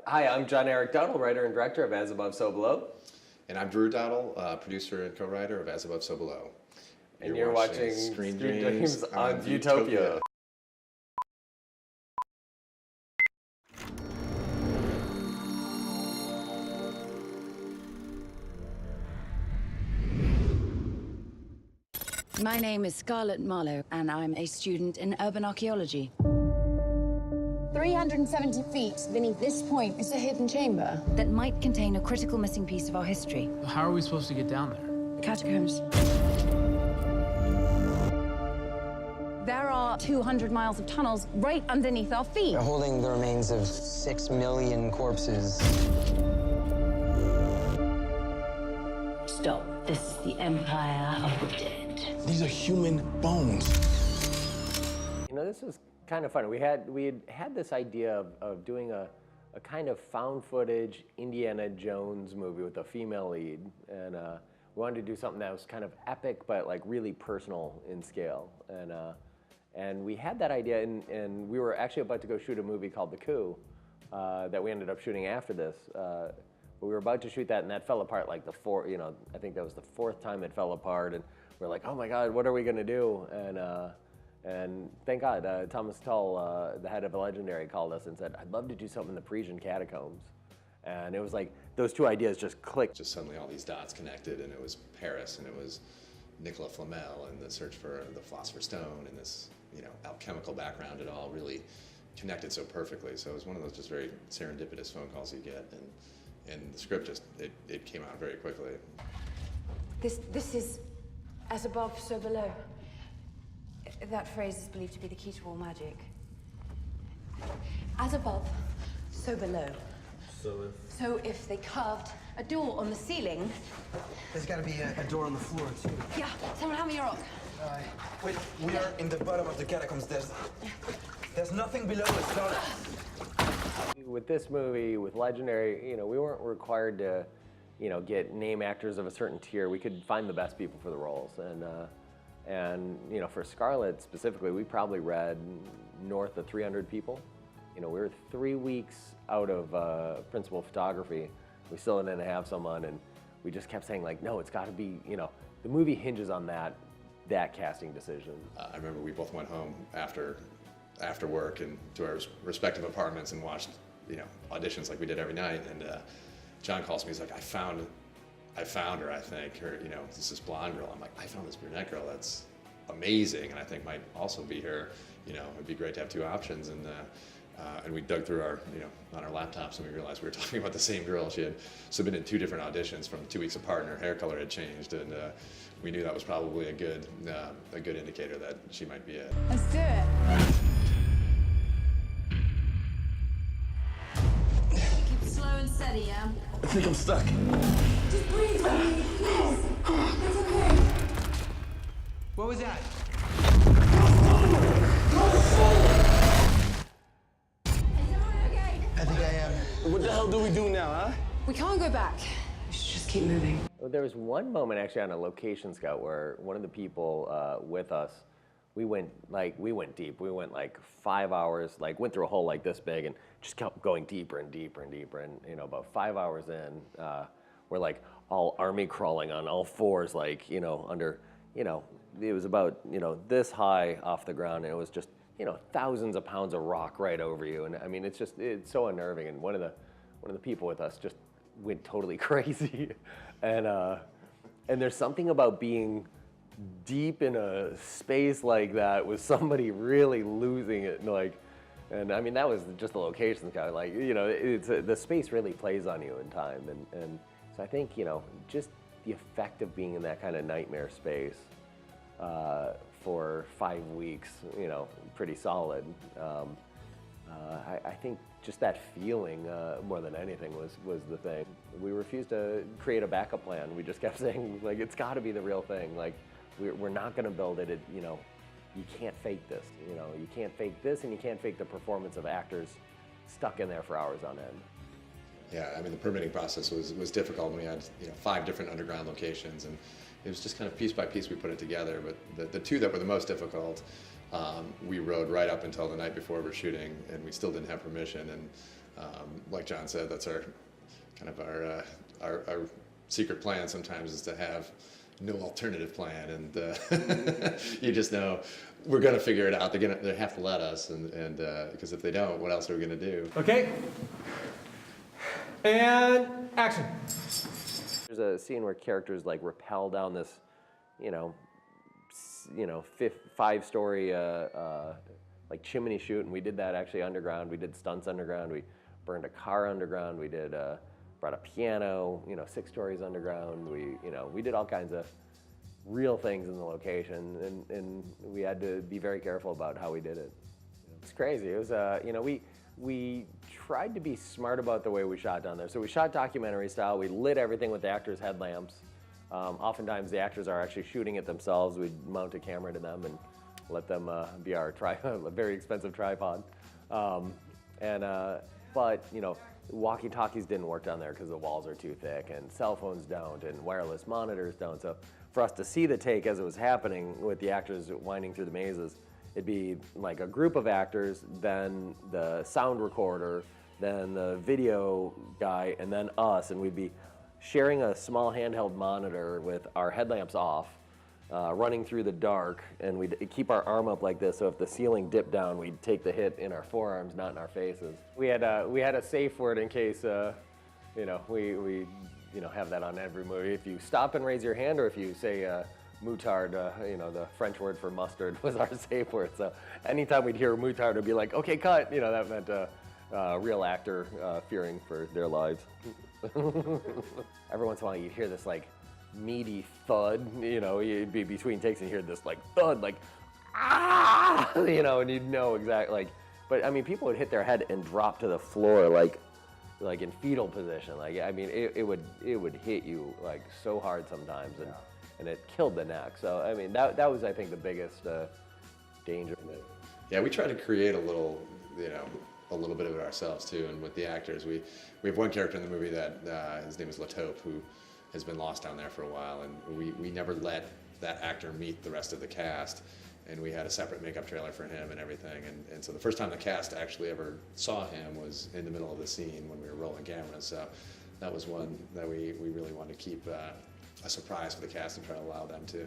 Hi, I'm John Erick Dowdle, writer and director of As Above, So Below. And I'm Drew Dowdle, producer and co-writer of As Above, So Below. And you're watching Screen Dreams on Viewtopia. My name is Scarlett Marlowe, and I'm a student in urban archaeology. 370 feet beneath this point is a hidden chamber That might contain a critical missing piece of our history. How are we supposed to get down there? Catacombs. There are 200 miles of tunnels right underneath our feet. They're holding the remains of 6 million corpses. Stop. This is the Empire of the Dead. These are human bones. You know, this is kind of fun. We had this idea of doing a kind of found footage Indiana Jones movie with a female lead, and we wanted to do something that was kind of epic but like really personal in scale. And we had that idea, and we were actually about to go shoot a movie called The Coup that we ended up shooting after this. But we were about to shoot that, and that fell apart like I think that was the fourth time it fell apart, and we're like, oh my God, what are we gonna do? And thank God, Thomas Tull, the head of Legendary, called us and said, I'd love to do something in the Parisian Catacombs. And it was like, those two ideas just clicked. Just suddenly all these dots connected, and it was Paris, and it was Nicolas Flamel, and the search for the Philosopher's Stone, and this, alchemical background. It all really connected so perfectly. So it was one of those just very serendipitous phone calls you get, and the script just, it came out very quickly. This is as above, so below. That phrase is believed to be the key to all magic. As above, so below. So if they carved a door on the ceiling... There's gotta be a door on the floor, too. Yeah, someone hand me a rock. Wait, we are in the bottom of the catacombs. There's nothing below us, Scarlett. With this movie, with Legendary, we weren't required to, get name actors of a certain tier. We could find the best people for the roles, and for Scarlett specifically, we probably read north of 300 people. We were 3 weeks out of principal photography. We still didn't have someone, and we just kept saying like, no, it's got to be, the movie hinges on that casting decision. I remember we both went home after work and to our respective apartments and watched, auditions like we did every night. And John calls me. He's like, I found her. I think her. This is blonde girl. I'm like, I found this brunette girl. That's amazing, and I think might also be her. It'd be great to have two options. And we dug through our, on our laptops, and we realized we were talking about the same girl. She had submitted 2 different auditions from 2 weeks apart, and her hair color had changed, and we knew that was probably a good indicator that she might be it. Let's do it. Keep it slow and steady, yeah? I think I'm stuck. Just breathe, honey, please. It's okay. What was that? I think I am. What the hell do we do now, huh? We can't go back. We should just keep moving. There was one moment actually on a location scout where one of the people with us, we went deep. We went like 5 hours, went through a hole like this big and just kept going deeper and deeper and deeper. And about 5 hours in, we're like all army crawling on all fours, under, it was about, this high off the ground, and it was just, thousands of pounds of rock right over you. And I mean, it's so unnerving. And one of the people with us just went totally crazy. And there's something about being deep in a space like that with somebody really losing it. And I mean, that was just the location scout. The space really plays on you in time. And so I think, just the effect of being in that kind of nightmare space for 5 weeks, pretty solid. I think just that feeling more than anything was the thing. We refused to create a backup plan. We just kept saying, it's got to be the real thing. We're not going to build it. You can't fake this. You can't fake this, and you can't fake the performance of actors stuck in there for hours on end. Yeah, I mean, the permitting process was difficult. We had 5 different underground locations, and it was just kind of piece by piece we put it together. But the 2 that were the most difficult, we rode right up until the night before we're shooting, and we still didn't have permission. And Like John said, that's our kind of our secret plan sometimes is to have no alternative plan, and you just know we're going to figure it out. They have to let us, and because if they don't, what else are we going to do? Okay. And action. There's a scene where characters like rappel down this, five-story like chimney chute, and we did that actually underground. We did stunts underground. We burned a car underground. We did brought a piano, 6 stories underground. We did all kinds of real things in the location, and we had to be very careful about how we did it. It's crazy. It was we tried to be smart about the way we shot down there. So we shot documentary style. We lit everything with the actors' headlamps. Oftentimes the actors are actually shooting it themselves. We'd mount a camera to them and let them be our a very expensive tripod. But walkie-talkies didn't work down there because the walls are too thick, and cell phones don't, and wireless monitors don't. So for us to see the take as it was happening with the actors winding through the mazes, it'd be like a group of actors, then the sound recorder, then the video guy, and then us, and we'd be sharing a small handheld monitor with our headlamps off, running through the dark, and we'd keep our arm up like this, so if the ceiling dipped down, we'd take the hit in our forearms, not in our faces. We had a safe word in case, we have that on every movie. If you stop and raise your hand, or if you say moutard, the French word for mustard was our safe word. So anytime we'd hear moutard, it'd be like, okay, cut. That meant a real actor fearing for their lives. Every once in a while, you'd hear this like meaty thud, you'd be between takes and you hear this like thud, like, ah, and you'd know exactly, but I mean, people would hit their head and drop to the floor like in fetal position. It would hit you like so hard sometimes, and it killed the neck. So I mean, that was, I think, the biggest danger. Yeah, we try to create a little bit of it ourselves too. And with the actors, we have one character in the movie that his name is Latope, who has been lost down there for a while, and we never let that actor meet the rest of the cast. And we had a separate makeup trailer for him and everything. And so the first time the cast actually ever saw him was in the middle of the scene when we were rolling cameras. So that was one that we really wanted to keep a surprise for the cast and try to allow them to,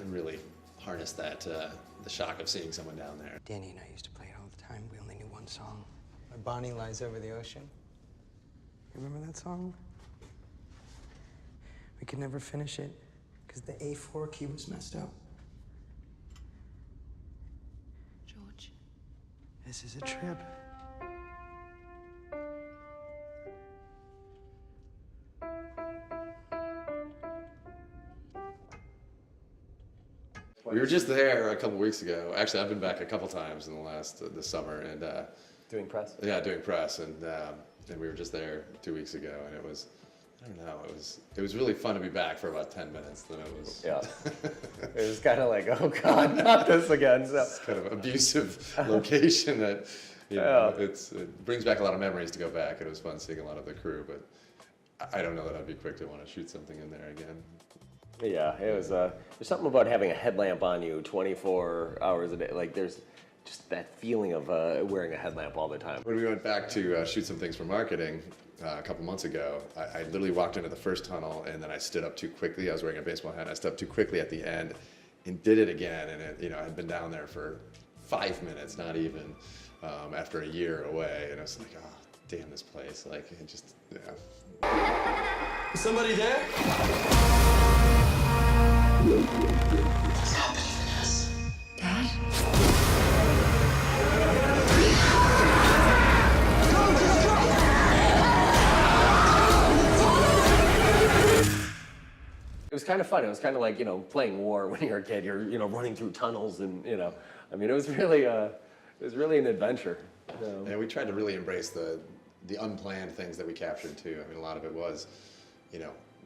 really harness that the shock of seeing someone down there. Danny and I used to play it all the time. We only knew one song. My Bonnie Lies Over the Ocean. You remember that song? We could never finish it because the A4 key was messed up. George. This is a trip. We were just there a couple weeks ago. Actually, I've been back a couple times in the last this summer, and Doing press? Yeah, doing press, and we were just there 2 weeks ago, and it was, I don't know, it was really fun to be back for about 10 minutes. Then it was It was kind of like, oh God, not this again. So it's kind of abusive location that it brings back a lot of memories to go back. It was fun seeing a lot of the crew, but I don't know that I'd be quick to want to shoot something in there again. Yeah, it was. There's something about having a headlamp on you 24 hours a day. Like there's just that feeling of wearing a headlamp all the time. When we went back to shoot some things for marketing a couple months ago, I literally walked into the first tunnel and then I stood up too quickly. I was wearing a baseball hat. I stood up too quickly at the end and did it again. And it, I'd been down there for 5 minutes, not even, after a year away. And I was like, oh, damn this place. Like, it just, yeah. Is somebody there? What's happening to us? Dad? It was kind of fun. It was kind of like, playing war when you're a kid. You're, running through tunnels and, I mean, it was really an adventure. Yeah, we tried to really embrace the unplanned things that we captured too. I mean, a lot of it was,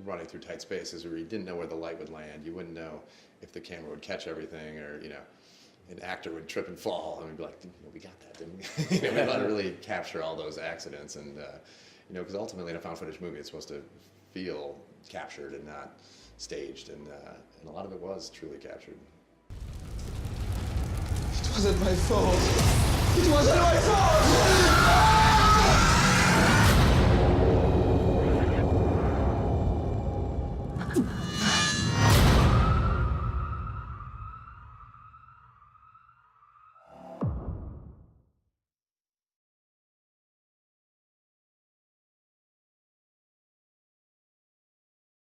running through tight spaces where you didn't know where the light would land. You wouldn't know if the camera would catch everything, or an actor would trip and fall, and we'd be like, we got that, didn't we? We want to really capture all those accidents, and because ultimately in a found footage movie, it's supposed to feel captured and not staged, and a lot of it was truly captured. It wasn't my fault. It wasn't my fault!